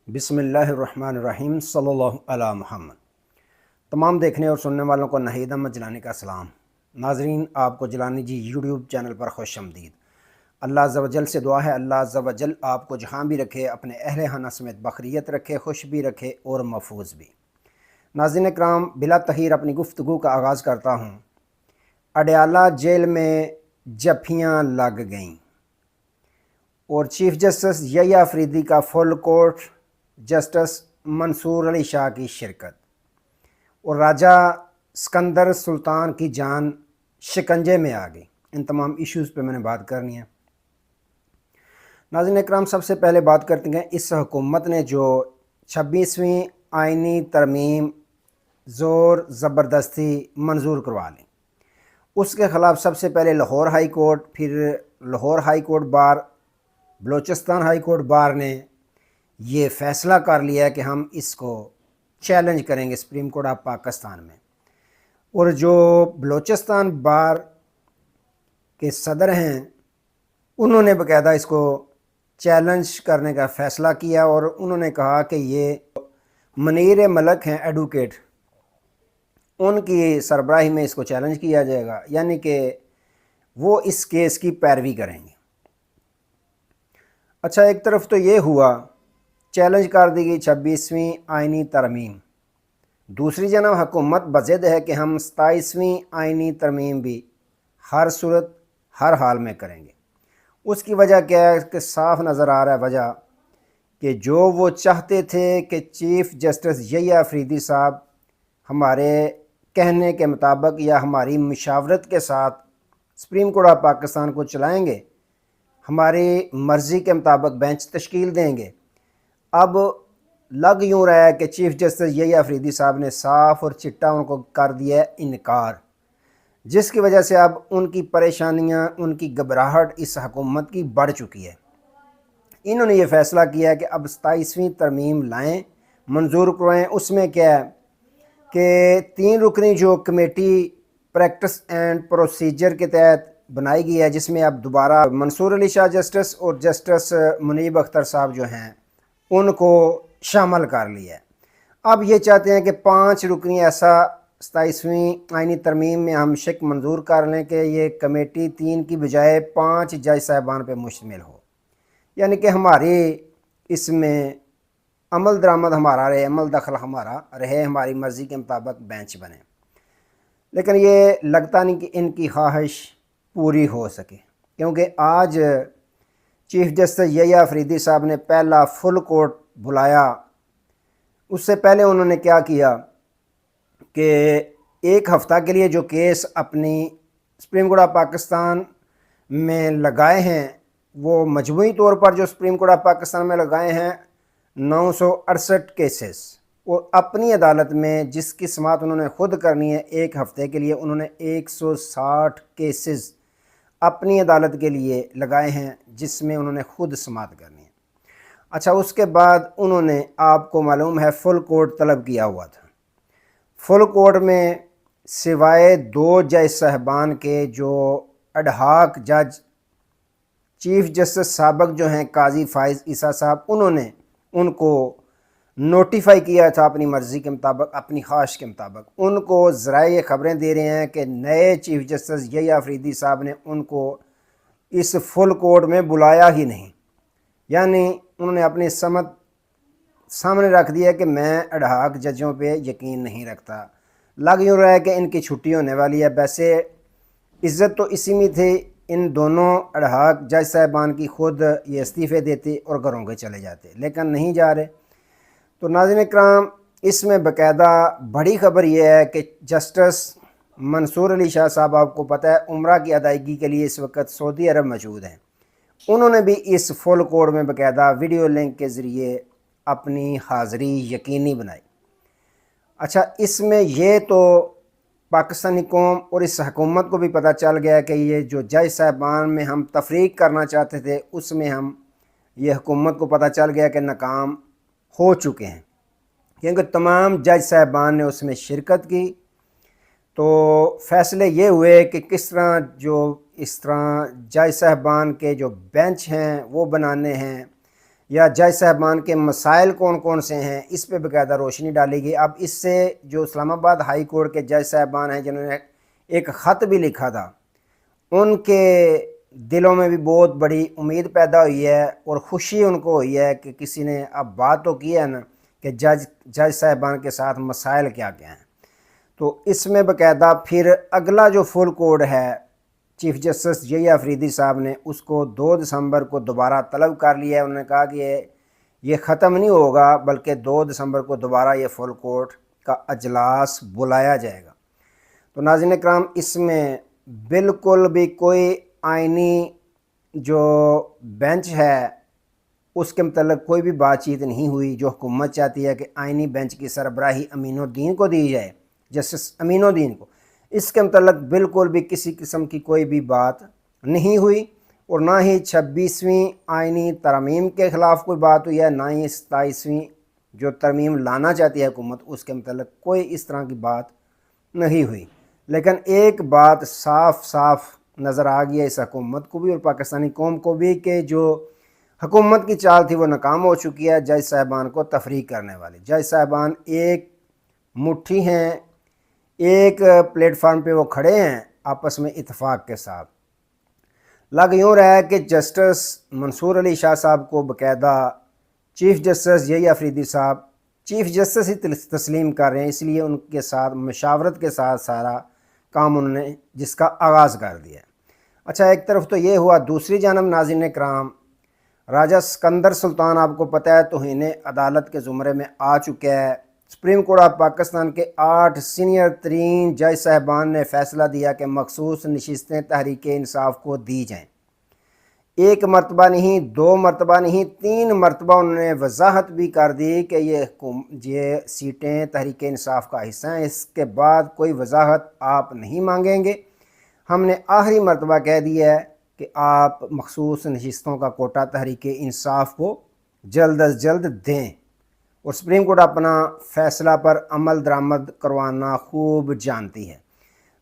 بسم اللہ الرحمن الرحیم صلی اللہ علی محمد۔ تمام دیکھنے اور سننے والوں کو نہید احمد جیلانی کا سلام۔ ناظرین، آپ کو جیلانی جی یوٹیوب چینل پر خوش آمدید۔ اللہ عز و جل سے دعا ہے اللہ عز و جل آپ کو جہاں بھی رکھے، اپنے اہل خانہ سمیت بخیریت رکھے، خوش بھی رکھے اور محفوظ بھی۔ ناظرین اکرام، بلا تاخیر اپنی گفتگو کا آغاز کرتا ہوں۔ اڈیالہ جیل میں جفیاں لگ گئیں اور چیف جسٹس یحییٰ آفریدی کا فل کورٹ جسٹس منصور علی شاہ کی شرکت، اور راجہ سکندر سلطان کی جان شکنجے میں آ گئی۔ ان تمام ایشوز پہ میں نے بات کرنی ہے۔ ناظرین اکرام، سب سے پہلے بات کرتے ہیں اس حکومت نے جو 26ویں آئینی ترمیم زور زبردستی منظور کروا لی، اس کے خلاف سب سے پہلے لاہور ہائی کورٹ، پھر Lahore high court bar, Balochistan high court bar نے یہ فیصلہ کر لیا ہے کہ ہم اس کو چیلنج کریں گے سپریم کورٹ آف پاکستان میں۔ اور جو بلوچستان بار کے صدر ہیں، انہوں نے باقاعدہ اس کو چیلنج کرنے کا فیصلہ کیا، اور انہوں نے کہا کہ یہ منیر ملک ہیں ایڈوکیٹ، ان کی سربراہی میں اس کو چیلنج کیا جائے گا، یعنی کہ وہ اس کیس کی پیروی کریں گے۔ اچھا، ایک طرف تو یہ ہوا، چیلنج کر دی گئی 26ویں آئینی ترمیم، دوسری جانب حکومت بضد ہے کہ ہم 27ویں آئینی ترمیم بھی ہر صورت ہر حال میں کریں گے۔ اس کی وجہ کیا ہے کہ صاف نظر آ رہا ہے وجہ کہ جو وہ چاہتے تھے کہ چیف جسٹس یحییٰ آفریدی صاحب ہمارے کہنے کے مطابق یا ہماری مشاورت کے ساتھ سپریم کورٹ آف پاکستان کو چلائیں گے، ہماری مرضی کے مطابق بینچ تشکیل دیں گے، اب لگ یوں رہا ہے کہ چیف جسٹس یحییٰ آفریدی صاحب نے صاف اور چٹا ان کو کر دیا ہے انکار، جس کی وجہ سے اب ان کی پریشانیاں، ان کی گھبراہٹ اس حکومت کی بڑھ چکی ہے۔ انہوں نے یہ فیصلہ کیا ہے کہ اب 27ویں ترمیم لائیں، منظور کروائیں۔ اس میں کیا ہے کہ 3 رکنی جو کمیٹی پریکٹس اینڈ پروسیجر کے تحت بنائی گئی ہے، جس میں اب دوبارہ منصور علی شاہ جسٹس اور جسٹس منیب اختر صاحب جو ہیں ان کو شامل کر لیا ہے۔ اب یہ چاہتے ہیں کہ 5 رکنی ایسا 27ویں آئینی ترمیم میں ہم شک منظور کر لیں کہ یہ کمیٹی 3 کی بجائے 5 جج صاحبان پہ مشتمل ہو، یعنی کہ ہماری اس میں عمل درآمد ہمارا رہے، عمل دخل ہمارا رہے، ہماری مرضی کے مطابق بینچ بنے۔ لیکن یہ لگتا نہیں کہ ان کی خواہش پوری ہو سکے، کیونکہ آج چیف جسٹس یحییٰ آفریدی صاحب نے پہلا فل کورٹ بلایا۔ اس سے پہلے انہوں نے کیا کیا کہ 1 ہفتہ کے لیے جو کیس اپنی سپریم کورٹ آف پاکستان میں لگائے ہیں، وہ مجموعی طور پر جو سپریم کورٹ آف پاکستان میں لگائے ہیں 968 کیسز، اور اپنی عدالت میں جس کی سماعت انہوں نے خود کرنی ہے 1 ہفتے کے لیے، انہوں نے 160 کیسز اپنی عدالت کے لیے لگائے ہیں، جس میں انہوں نے خود سماعت کرنی ہے۔ اچھا، اس کے بعد انہوں نے، آپ کو معلوم ہے، فل کورٹ طلب کیا ہوا تھا۔ فل کورٹ میں سوائے 2 جج صاحبان کے جو اڈہاک جج چیف جسٹس سابق جو ہیں قاضی فائز عیسیٰ صاحب، انہوں نے ان کو نوٹیفائی کیا تھا اپنی مرضی کے مطابق، اپنی خواہش کے مطابق۔ ان کو ذرائع خبریں دے رہے ہیں کہ نئے چیف جسٹس یحییٰ آفریدی صاحب نے ان کو اس فل کورٹ میں بلایا ہی نہیں، یعنی انہوں نے اپنی سمت سامنے رکھ دیا کہ میں اڈہاک ججوں پہ یقین نہیں رکھتا۔ لگ یوں رہا ہے کہ ان کی چھٹی ہونے والی ہے۔ ویسے عزت تو اسی میں تھی، ان دونوں اڈہاک جج صاحبان کی، خود یہ استعفے دیتے اور گھروں کے چلے جاتے، لیکن نہیں جا رہے۔ تو ناظرین اکرام، اس میں باقاعدہ بڑی خبر یہ ہے کہ جسٹس منصور علی شاہ صاحب، آپ کو پتہ ہے، عمرہ کی ادائیگی کے لیے اس وقت سعودی عرب موجود ہیں۔ انہوں نے بھی اس فل کورٹ میں باقاعدہ ویڈیو لنک کے ذریعے اپنی حاضری یقینی بنائی۔ اچھا، اس میں یہ تو پاکستانی قوم اور اس حکومت کو بھی پتہ چل گیا کہ یہ جو جج صاحبان میں ہم تفریق کرنا چاہتے تھے، اس میں یہ حکومت کو پتہ چل گیا کہ ناکام ہو چکے ہیں، کیونکہ تمام جج صاحبان نے اس میں شرکت کی۔ تو فیصلے یہ ہوئے کہ کس طرح اس طرح جج صاحبان کے جو بینچ ہیں وہ بنانے ہیں، یا جج صاحبان کے مسائل کون کون سے ہیں، اس پہ باقاعدہ روشنی ڈالی گئی۔ اب اس سے جو اسلام آباد ہائی کورٹ کے جج صاحبان ہیں جنہوں نے ایک خط بھی لکھا تھا، ان کے دلوں میں بھی بہت بڑی امید پیدا ہوئی ہے اور خوشی ان کو ہوئی ہے کہ کسی نے اب بات تو کی ہے نا کہ جج صاحبان کے ساتھ مسائل کیا کیا ہیں۔ تو اس میں باقاعدہ پھر اگلا جو فل کوڈ ہے چیف جسٹس جے آفریدی صاحب نے اس کو 2 دسمبر کو دوبارہ طلب کر لیا ہے۔ انہوں نے کہا کہ یہ ختم نہیں ہوگا بلکہ 2 دسمبر کو دوبارہ یہ فل کورٹ کا اجلاس بلایا جائے گا۔ تو ناظرین اکرام، اس میں بالکل بھی کوئی آئینی جو بینچ ہے اس کے متعلق کوئی بھی بات چیت نہیں ہوئی۔ جو حکومت چاہتی ہے کہ آئینی بینچ کی سربراہی امین الدین کو دی جائے، جسٹس امین الدین کو، اس کے متعلق بالکل بھی کسی قسم کی کوئی بھی بات نہیں ہوئی، اور نہ ہی 26ویں آئینی ترمیم کے خلاف کوئی بات ہوئی ہے، نہ ہی 27ویں جو ترمیم لانا چاہتی ہے حکومت اس کے متعلق کوئی اس طرح کی بات نہیں ہوئی۔ لیکن ایک بات صاف صاف نظر آ گئی ہے اس حکومت کو بھی اور پاکستانی قوم کو بھی کہ جو حکومت کی چال تھی وہ ناکام ہو چکی ہے جج صاحبان کو تفریق کرنے والی۔ جج صاحبان ایک مٹھی ہیں، ایک پلیٹ فارم پہ وہ کھڑے ہیں آپس میں اتفاق کے ساتھ۔ لگ یوں رہا ہے کہ جسٹس منصور علی شاہ صاحب کو باقاعدہ چیف جسٹس جے آفریدی صاحب چیف جسٹس ہی تسلیم کر رہے ہیں، اس لیے ان کے ساتھ مشاورت کے ساتھ سارا کام انہوں نے جس کا آغاز کر دیا ہے۔ اچھا، ایک طرف تو یہ ہوا، دوسری جانب ناظرین کرام راجہ سکندر سلطان آپ کو پتہ ہے توہین عدالت کے زمرے میں آ چکا ہے۔ سپریم کورٹ آف پاکستان کے 8 سینئر ترین جج صاحبان نے فیصلہ دیا کہ مخصوص نشستیں تحریک انصاف کو دی جائیں۔ ایک مرتبہ نہیں، 2 مرتبہ نہیں، 3 مرتبہ انہوں نے وضاحت بھی کر دی کہ یہ سیٹیں تحریک انصاف کا حصہ ہیں، اس کے بعد کوئی وضاحت آپ نہیں مانگیں گے۔ ہم نے آخری مرتبہ کہہ دیا ہے کہ آپ مخصوص نشستوں کا کوٹا تحریک انصاف کو جلد از جلد دیں، اور سپریم کورٹ اپنا فیصلہ پر عمل درآمد کروانا خوب جانتی ہے۔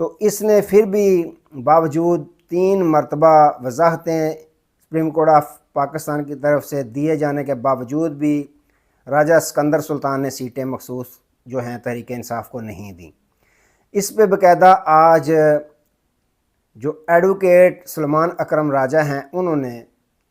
تو اس نے پھر بھی باوجود 3 مرتبہ وضاحتیں سپریم کورٹ آف پاکستان کی طرف سے دیے جانے کے باوجود بھی راجہ سکندر سلطان نے سیٹیں مخصوص جو ہیں تحریک انصاف کو نہیں دیں۔ اس پہ باقاعدہ آج جو ایڈوکیٹ سلمان اکرم راجہ ہیں انہوں نے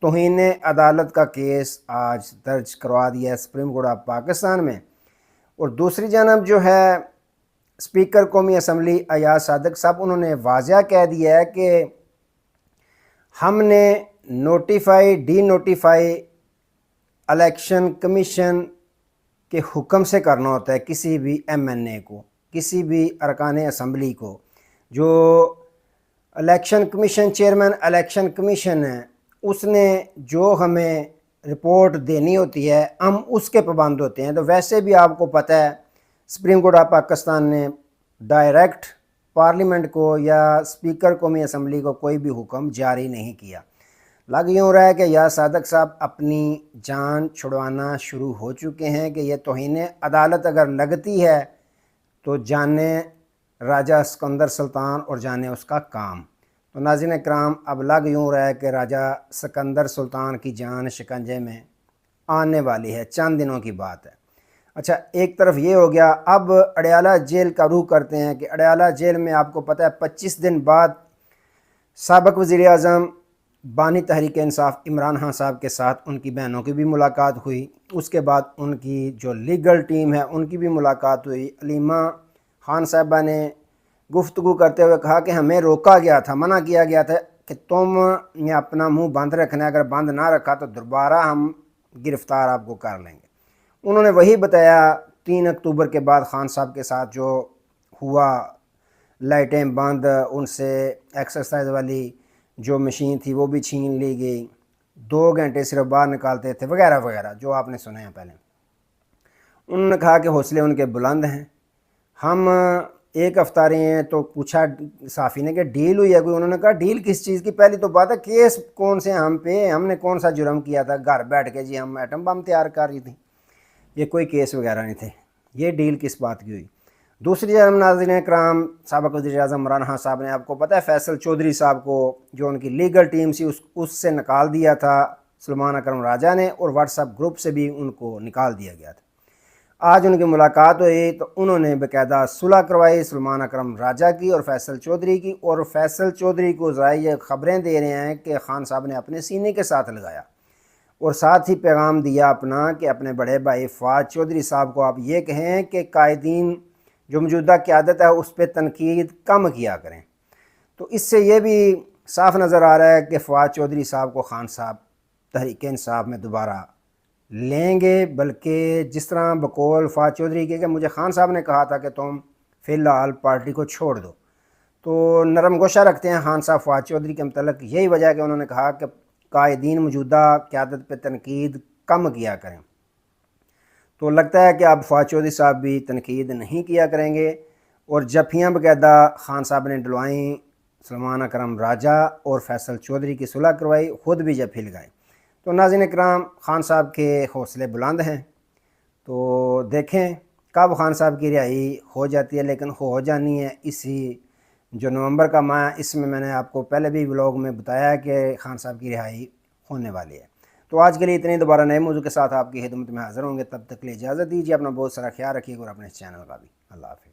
توہین عدالت کا کیس آج درج کروا دیا ہے سپریم کورٹ آف پاکستان میں۔ اور دوسری جانب جو ہے اسپیکر قومی اسمبلی ایاز صادق صاحب انہوں نے واضح کہہ دیا ہے کہ ہم نے ڈی نوٹیفائی الیکشن کمیشن کے حکم سے کرنا ہوتا ہے کسی بھی ایم این اے کو، کسی بھی ارکان اسمبلی کو۔ جو election commission chairman election commission ہے اس نے جو ہمیں رپورٹ دینی ہوتی ہے ہم اس کے پابند ہوتے ہیں۔ تو ویسے بھی آپ کو پتہ ہے سپریم کورٹ آف پاکستان نے ڈائریکٹ پارلیمنٹ کو یا اسپیکر قومی اسمبلی کو کوئی بھی حکم جاری نہیں کیا۔ لگ یوں رہا ہے کہ یا صادق صاحب اپنی جان چھڑوانا شروع ہو چکے ہیں کہ یہ توہین عدالت اگر لگتی ہے تو جانے راجہ سکندر سلطان اور جانے اس کا کام۔ تو ناظرین اکرام، اب لگ یوں رہا ہے کہ راجہ سکندر سلطان کی جان شکنجے میں آنے والی ہے، چند دنوں کی بات ہے۔ اچھا، ایک طرف یہ ہو گیا، اب اڈیالہ جیل کا رخ کرتے ہیں کہ اڈیالہ جیل میں آپ کو پتہ ہے 25 دن بعد سابق وزیر اعظم بانی تحریک انصاف عمران خان صاحب کے ساتھ ان کی بہنوں کی بھی ملاقات ہوئی، اس کے بعد ان کی جو لیگل ٹیم ہے ان کی بھی ملاقات ہوئی۔ علیمہ خان صاحبہ نے گفتگو کرتے ہوئے کہا کہ ہمیں روکا گیا تھا، منع کیا گیا تھا کہ تم نے اپنا منہ بند رکھنا ہے، اگر بند نہ رکھا تو دوبارہ ہم گرفتار آپ کو کر لیں گے۔ انہوں نے وہی بتایا 3 اکتوبر کے بعد خان صاحب کے ساتھ جو ہوا، لائٹیں بند، ان سے ایکسرسائز والی جو مشین تھی وہ بھی چھین لی گئی، 2 گھنٹے صرف باہر نکالتے تھے وغیرہ وغیرہ جو آپ نے سنے ہیں پہلے۔ انہوں نے کہا کہ حوصلے ان کے بلند ہیں، ہم 1 ہفتہ رہے ہیں۔ تو پوچھا صحافی نے کہ ڈیل ہوئی ہے کوئی؟ انہوں نے کہا ڈیل کس چیز کی؟ پہلی تو بات ہے کیس کون سے ہم پہ، ہم نے کون سا جرم کیا تھا؟ گھر بیٹھ کے جی ہم ایٹم بم تیار کر رہی تھی، یہ کوئی کیس وغیرہ نہیں تھے، یہ ڈیل کس بات کی ہوئی؟ دوسری جانب ناظرین اکرام، سابق وزیر اعظم عمران خان صاحب نے آپ کو پتہ ہے فیصل چودھری صاحب کو جو ان کی لیگل ٹیم سی اس سے نکال دیا تھا سلمان اکرم راجہ نے اور واٹس ایپ گروپ سے بھی ان کو نکال دیا گیا تھا۔ آج ان کی ملاقات ہوئی تو انہوں نے باقاعدہ صلح کروائی سلمان اکرم راجہ کی اور فیصل چودھری کی، اور فیصل چودھری کو ذرائع یہ خبریں دے رہے ہیں کہ خان صاحب نے اپنے سینے کے ساتھ لگایا، اور ساتھ ہی پیغام دیا اپنا کہ اپنے بڑے بھائی فواد چودھری صاحب کو آپ یہ کہیں کہ قائدین جو موجودہ قیادت ہے اس پہ تنقید کم کیا کریں۔ تو اس سے یہ بھی صاف نظر آ رہا ہے کہ فواد چودھری صاحب کو خان صاحب تحریک انصاف میں دوبارہ لیں گے، بلکہ جس طرح بقول فواد چودھری کے کہ مجھے خان صاحب نے کہا تھا کہ تم فی الحال پارٹی کو چھوڑ دو، تو نرم گوشہ رکھتے ہیں خان صاحب فواد چودھری کے متعلق، یہی وجہ ہے کہ انہوں نے کہا کہ قائدین موجودہ قیادت پہ تنقید کم کیا کریں۔ تو لگتا ہے کہ اب فواد چودھری صاحب بھی تنقید نہیں کیا کریں گے، اور جفیاں باقاعدہ خان صاحب نے ڈلوائیں، سلمان اکرم راجہ اور فیصل چودھری کی صلح کروائی، خود بھی جفی لگائیں۔ تو ناظرین کرام، خان صاحب کے حوصلے بلند ہیں، تو دیکھیں کب خان صاحب کی رہائی ہو جاتی ہے، لیکن ہو جانی ہے اسی جو نومبر کا ماہ، اس میں نے آپ کو پہلے بھی ولاگ میں بتایا ہے کہ خان صاحب کی رہائی ہونے والی ہے۔ تو آج کے لیے اتنے، دوبارہ نئے موضوع کے ساتھ آپ کی خدمت میں حاضر ہوں گے، تب تک کے لیے اجازت دیجیے، اپنا بہت سارا خیال رکھیے گا اور اپنے چینل کا بھی۔ اللہ حافظ۔